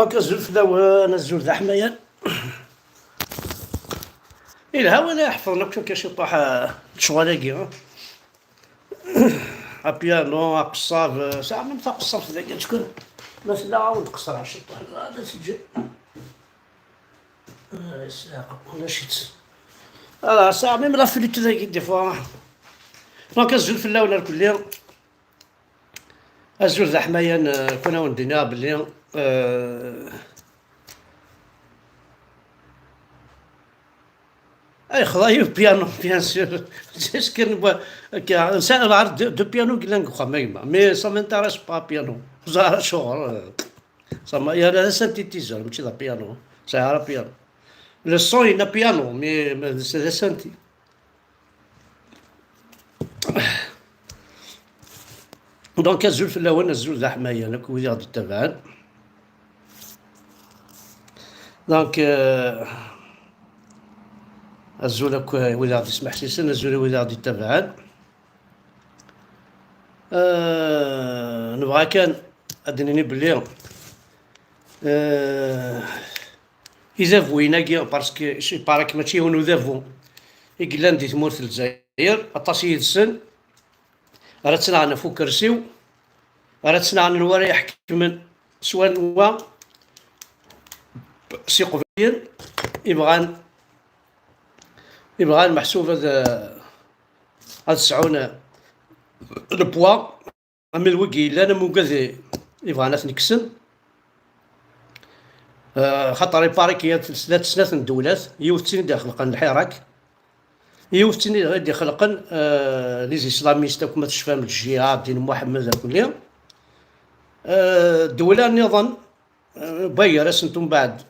دونك الزول انا الزول ذا حمايان الهوا لا يحفظنا كيفاش يطيح شغالاكي ابيانو قصاب ساعة من قصاب ذاك شكون مثلا عاود قصر على الشطح هذا سجل ساعة ولا شيت ساعة من رافلت ذاك دي فوا دونك الزول في الاولى الكلية الزول ذا حمايان كنا ودينا بلي اي خضايا بيانو بيان سور سكن سائل عرض دو بيانو كلان خا مي سا مانتاريس با بيانو زهر شغل سما يا لا سانتيتيزور ماشي لا بيانو ساعة بيانو لو سون ينا بيانو مي سي سانتي دونك الزول في الاول الزول ذا حماية انا كودي غادي تبعان دونك الزول ولا غادي يسمح سيسن الزول ولا غادي تبعان نبغى كان ادنيني بلي يزافوينا كي باسكو شي بارك ماشي هو نذافو يقلان دي تمورت الجزائر اطاسي السن راه تسنعنا فوق كرسيو راه تسنعنا نورا يحكم سواء هو سي قبيل يبغان محسوب هذا سعون البوا اما الوكي لا انا موكاذي يبغى ناس نكسن خاطر يبارك هي ثلاث سنين الدولات يوثني داخل قن الحراك يوثني غادي خلقن لي اسلاميست كما تشفى من الجهاد دين محمد كلها الدوله النظام بايا رسنتم بعد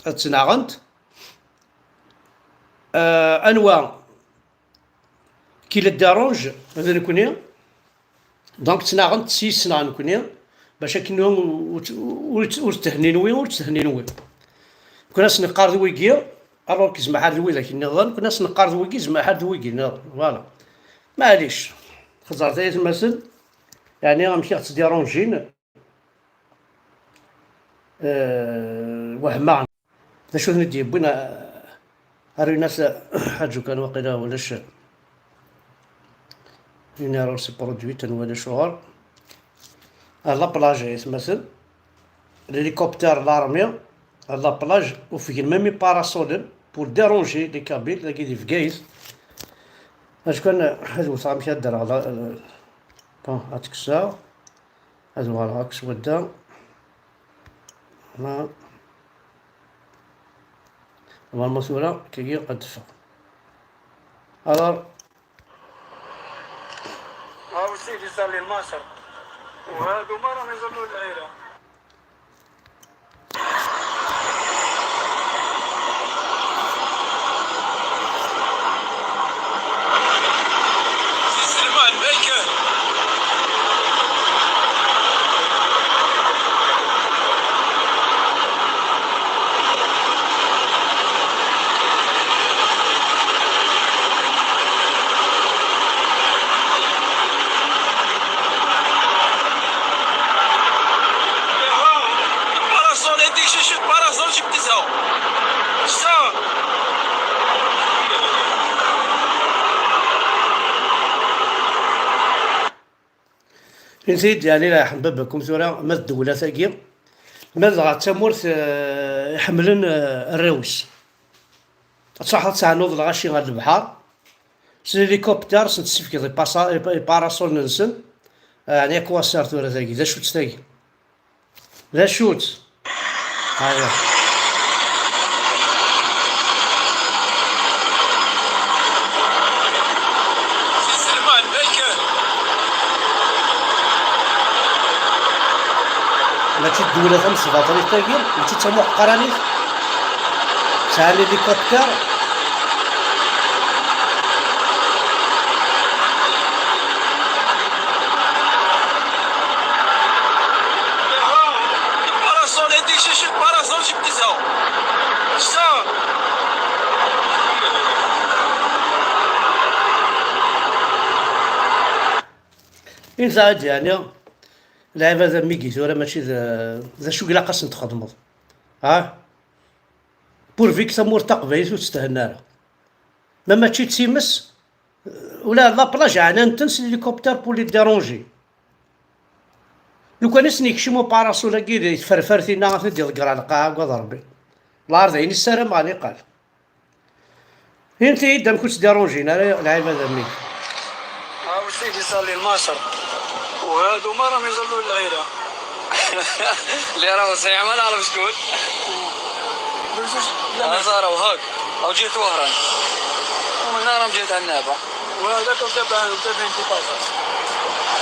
تناغنت انواع كي الدارونج هذا نكوني دونك تناغنت 6 سنين نكوني باش كنهم ورتهنينوي كنا سنقار ذويكيا الوغ كي زعما حد ذوي لكن نظن كنا سنقار ذويكي زعما حد ذويكي فوالا معليش خزرت هي المثل يعني غنمشي تديرونجين وهما دا شو ندي بغينا هاري ناس حاجو كان واقيلا ولاش ينارو سي برودوي ولا شغل لا بلاج يتمثل الهليكوبتر لارمي لا بلاج وفيه ميمي باراسول بور ديرونجي لي كابيل لاكي دي فكايز اش كان هادو صافي مشى دار على بون هاتكسا هادو على هاكس ودا لا الماسورة كي قد فا الوغ هاو سيدي صار لي الماسر وهادو ما راهم يظلوا العيرة سلمان بيكر نزيد يعني لا حنببكم ثورة ما الدولة ثاقي ماذا غتمورت يحملن الروس صح تاع نوض غاشي غاد البحر الهليكوبتر سنتسفكي باراسول ننسن يعني كواسار ثورة ثاقي ذا شوت ثاقي ذا شوت هايا ماشي الدولة خمس باطري تاقير ماشي تسمو حقرانيت ساعة الهليكوبتر باراسول يديك شي باراسول شي بتساو شتا إنزاد يعني لعبة ذا ميكي ثورة ماشي ذا شو قلا قاس نتخدمو ها بورفيك ثمور تقبيل وتستهنى ما تشي تسيمس ولا لابلاج عنا نتنس الهليكوبتر بولي ديرونجي لو كان سنيك شمو باراسولا كي تفرفرتينا غادي تقرا القاعه وضربي الارض عيني السلام علي قال انت اذا ما كنتش ديرونجينا العيبه ذمي هاو السيد يصلي الماسر وهادو ما راهم يصلوا العيله. اللي راهو صحيح ما نعرف شكون. انا صاروا هاك او جيت وهران ومن نارهم جيت عنابه وهذاك تبع انتقاصات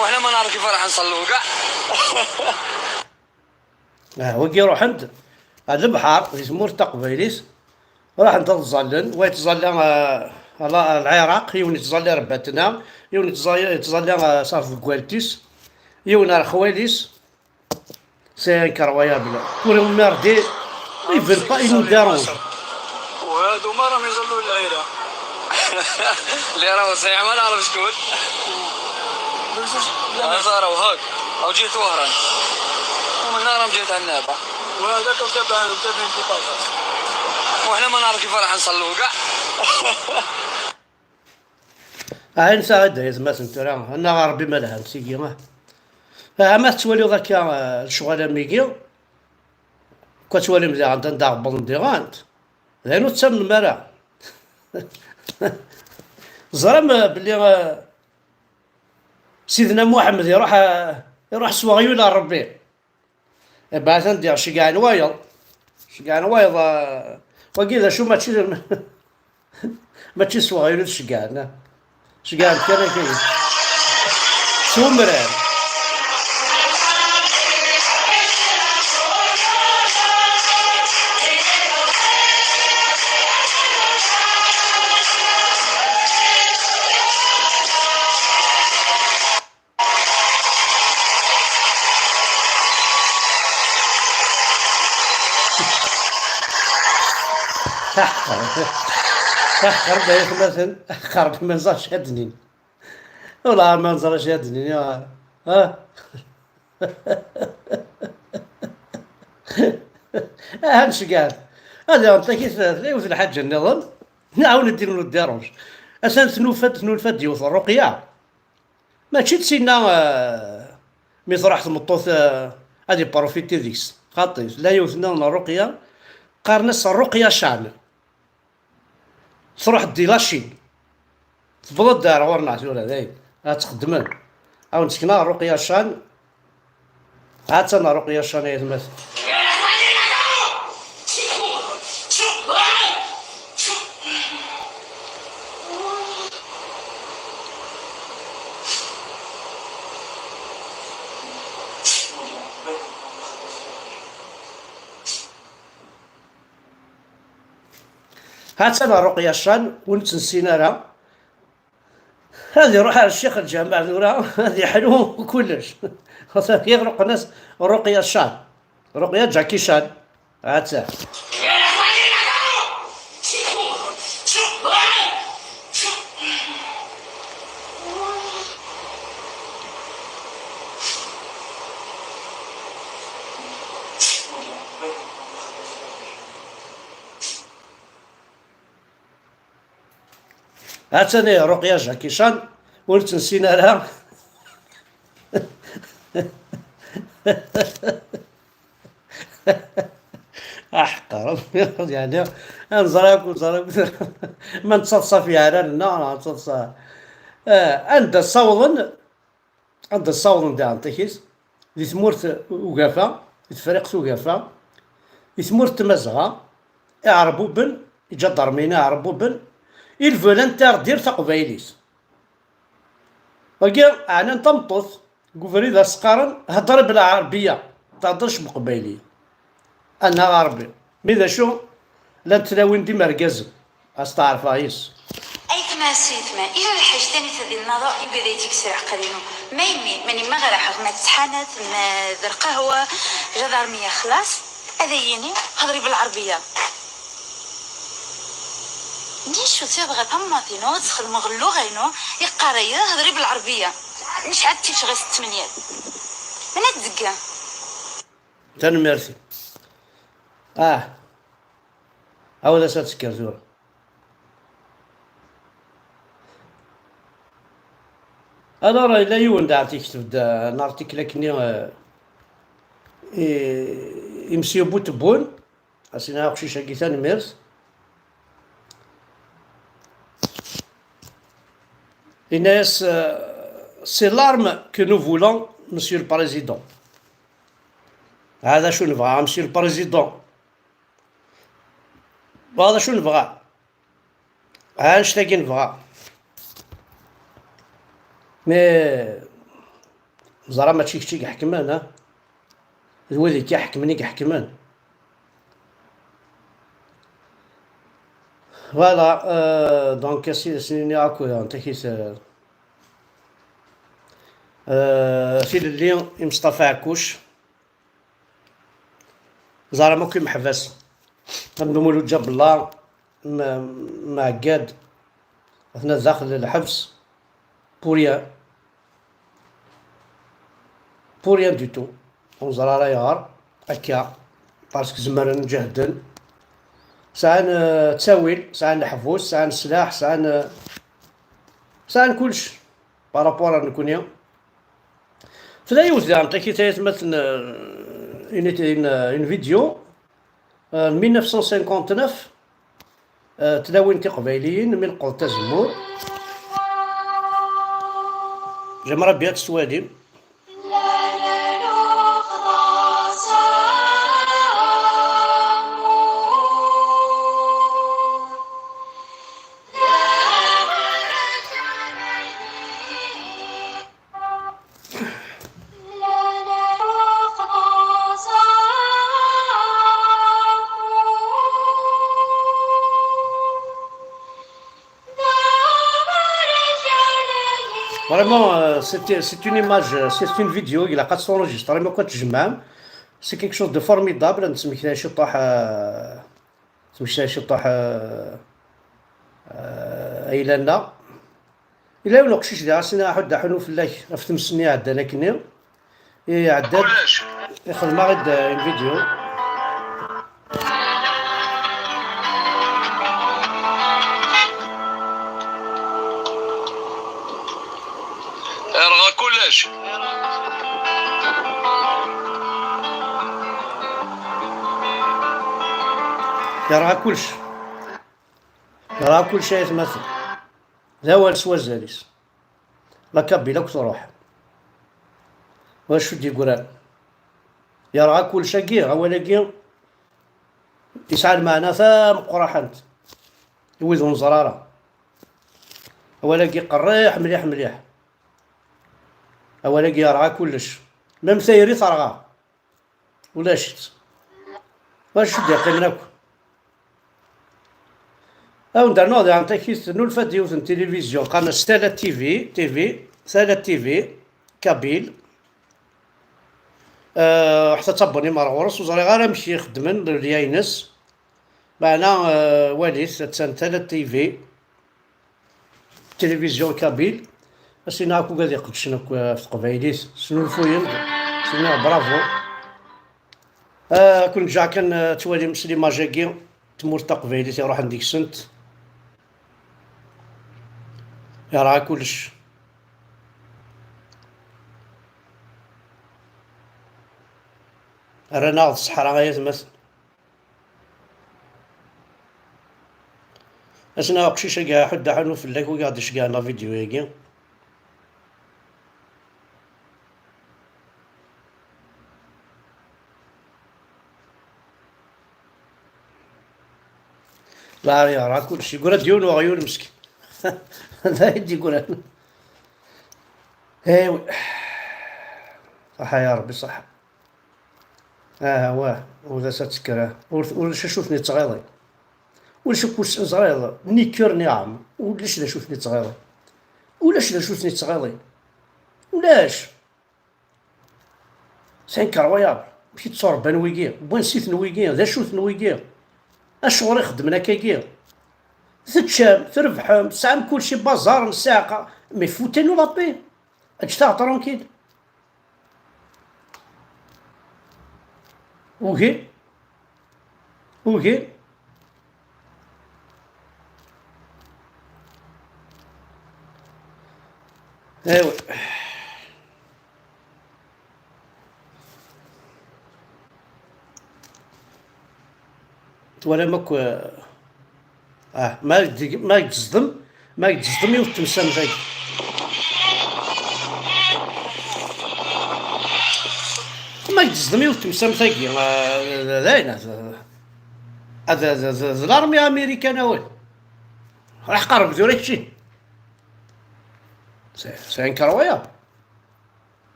واحنا ما نعرف كيف راح نصلوا كاع. هو كي يروح عند هذا البحر يسموه تقبيليس راح نتظلل ويتظلل العراق يوني تظلل رباتنا يوني تظلل صافي كوالتيس يونا الخواليس سي كرويابل كوري مردي يفل با يندارون وهادو ما راهم يصلوا العيله. اللي راهو صحيح ما نعرف شكون. انا صاروا هاك او جيت وهران ومن نارهم جيت عنابه وهذاك تبع انتقاصات واحنا ما نعرف كيف راح نصلوا كاع. عين ساعد ما سنترا انا ربي ما لها نسيكي ما تولي ذاك الشغل ميكي كتولي مزيان عند داغ بلنديغانت لانه تسمى المرا زرم بلي سيدنا محمد يروح سواغيو الى ربي بعد ندير شي كاع نوايض وكذا شو ما تشي سواغيو شكاع كان كاين شو مران خرب ياك مثلا خرب ما نزرش هادني والله ما نزرش هادني ها اهم شي كاع هذا نعطيك في الحاجه النظام نعاون نديرو الديرونج اسان تنوفات ديوث الرقيه ماشي تسينا مي راح تمطوث هادي بروفيتي ديكس خاطي لا يوثنا الرقيه قارنس الرقيه شان تروح دي لاشين تبغى الدار ورنا ولا ذاك تخدمن او نسكنا الرقيه شان عاد انا رقيه شان هي المثل هات انا رقيه الشان ونتنسينا لها هذه روح على الشيخ الجامع هذه حلو وكلش يغرق الناس رقيه الشان رقيه جاكي شان هات هاتني رقيه جاكي شان ونتنسينا لها احقر يعني نزرك ما نتصفى فيها لنا نتصفى عند الصوضن تاع انتيكيس دي ثمورت وقافه تفريق وقافه ثمورت مزغه يعربوا بن يجدر مينا يعربوا بن الفولنتير دير تقبايليس وكي انا نطمطط قفريد سقارن هضر بالعربيه تهضرش بقبايليه انا عربي ماذا شو لا تلاوين ديما ركاز استعرف عيس ايتما سيتما الى الحاجتاني تدي النظر يبدا يتكسر عقلينو ما يمين ماني ما غير ما تسحانات ما در قهوه جدارميه خلاص اذيني هضري بالعربيه نيشو تبغى طماطينو تدخل مغلو غينو يقاريا هضري بالعربيه مش عاد تشغل 8 من تزكا تن ميرسي هاولا ساتسكر زور. انا راه الا يون دا تيكتب ان ارتيكل كني يمسيو بوتبون اسينا قشيشه كيتان ميرس الناس سي لارم كو نو فولون مسيو البريزيدون. هذا شو نبغى مسيو البريزيدون، هذا شو نبغى، ها شتاقي نبغى. مي زرا ماشي كشي كيحكمان، الوالد كيحكمني كيحكمان. فوالا دونك سيني هاكويا انت كيس سيد اللي مصطفى عكوش زرا ما كاين محبس نقولوا جاب الله معقاد اثناء داخل الحبس بوريان دو تو. ونزرا راه يغار هكا باسكو زمرنا نجهدن ساعة تساويل، ساعة الحبوس، ساعة السلاح، ساعة كلش بارابور نكونيا فلا يوزع نعطيك مثلا اون فيديو 1959 تداوين قبايليين من قلت زمور جمرة بيات السوادم. Vraiment, c'est une image, c'est une vidéo, il a 400 enregistrés, mais quand tu m'aimes, c'est quelque chose de formidable. نسمي كذا شطح تمشي شطح ايلانا الا ولا قشيش ديال سنه حد حنو في الله في تمسني عندنا كني عداد ياخذ ما غد الفيديو. راه كلش يراها كلش، يراها كل شيء يتمثل لا والو سوا الزاليس لا كابي لا تروح واش شو يقول يراها كل شيء كير ولا كير يسعد معنا ثام قراحنت يويزون زراره ولا كي قريح مليح مليح ولا كي يراها كلش ميم سايري ثرغا ولا شت واش شو دير منك أو درنا ذا عن تكيس نولفا ديوث التلفزيون قناة ستالة تي في كابيل حتى تبوني مرغورس وزاري غير نمشي خدمن لياينس معنا واليس تسنتالة تي في تلفزيون كابيل اسينا هاكو قاعد يقدشنا في قبايليس شنو الفوين سينا برافو. كنت جا كان توالي مسلي ماجاكي تمور تقبايليس يروح عنديك سنت يراه كلش. رانا الصحراء غاية مثل اسنا قشيشة كاع حد حنو في اللاك وقاعد يشقى لنا فيديو هيكي لا يراه كلشي يقول ديون وغيون مسكين لا يدي يقول ايوي صح يا ربي صح. واه وذا ساتسكره ولا شوفني تغيضي ولا شوف صغير نيكور نعم ولاش لا شوفني تغيضي ولاش لا شوفني تغيضي ولاش سين كرويابل مشي تصور بنويكي بوين سيت نويكي ذا شوف نويكي اشغل يخدمنا كاكي تتشام تربحهم تسعم كلشي بازار نساقه مي فوتينو لابي اجتا ترونكيل اوكي وكي ايوا ولا ماك ما يتصدم يوت تمسام ذاك ما يتصدم يوت تمسام ذاك لاين هذا الارمي امريكان وين راح قرب ذوري هادشي سي انكرويابل.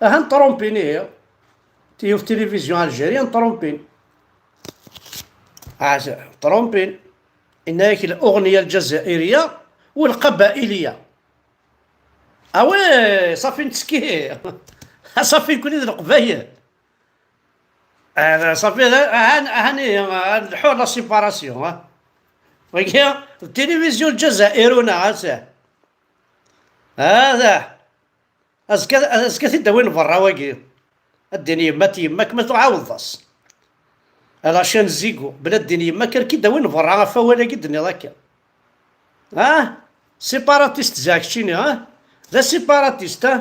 نطرومبيني هي تيو في التلفزيون الجزائري نطرومبين طرومبين هناك الأغنية الجزائرية والقبائلية أوي صافي نتسكي صافي نكون هذا القبايل صافي هاني نحور لا سيباراسيون وكي التلفزيون الجزائري هذا اسكا تداوين برا واقي الدنيا يماك ما تعاوض لاشين زيكو بلا الدنيا يماك كي داوين برا فوالا قدني ذاك سيباراتيست زاك شيني ذا سيباراتيست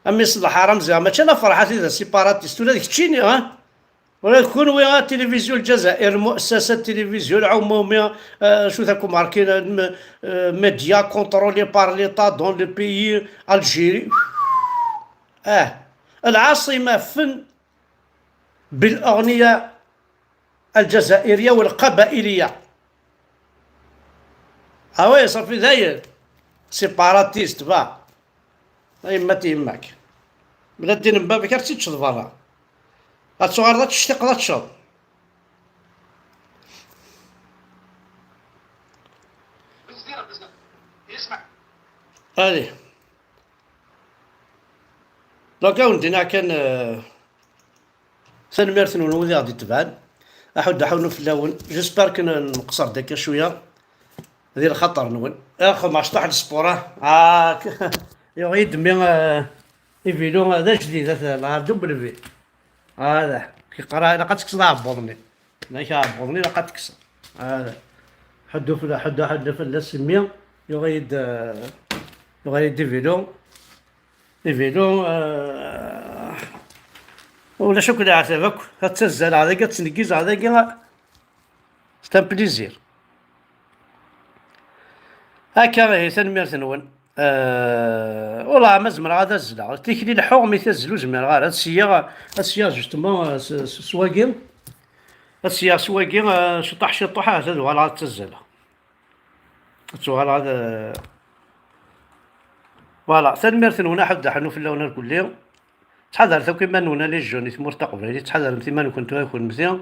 امي صلاح حرام زعما ماشي انا فرحتي ذا سيباراتيست ولا ديك تشيني ولا يكون ويا تلفزيون الجزائر مؤسسة تلفزيون عمومية شو ذاكم ماركين ميديا كونترولي بار ليطا دون لو بيي الجيري العاصمة فن بالأغنية الجزائرية والقبائلية وي صافي داير سيباراتيست يما تيماك بلا دير من بابك راه تشد برا هاد الصغار ذا تشتيق ذا تشرب هادي دونك اودينا كان سنمارسن ونولي غادي تبان نحاول في اللون جيسبر كنا نقصر داك شويه هذه الخطر نون اخو ما شطح السبوره يغي دمي الفيديو هذا جديد هذا دوبل في هذا كيقرا الا قد عبضني لا كيعبضني لا قد تكسر هذا حدو في السميه يغيد فيديو ولا شو كدا عتبك هتسزل هذا كتنكيز هذا ستا بليزير هكا راهي سنمير تنون والله ما زمر غادا الزلا تيكلي الحوغ مي تزلو زمر غير هاد السيا جوستومون سواقي السيا سواقي شطح هذا هو راه تزلا السؤال هذا فوالا سنمير تنون حد حنو في اللون الكلي تحضر ثو كيما نونا لي جوني ثمور تقبل تحضر مثل كنت نكون مزيان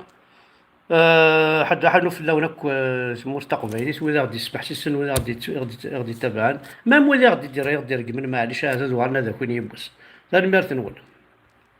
حد حنو في اللون ثمور تقبل ولا غادي يسبح شي سن ولا غادي يتابعان مام ولا غادي يدير من معليش هذا زوارنا ذاك وين يبوس سنمير تنون.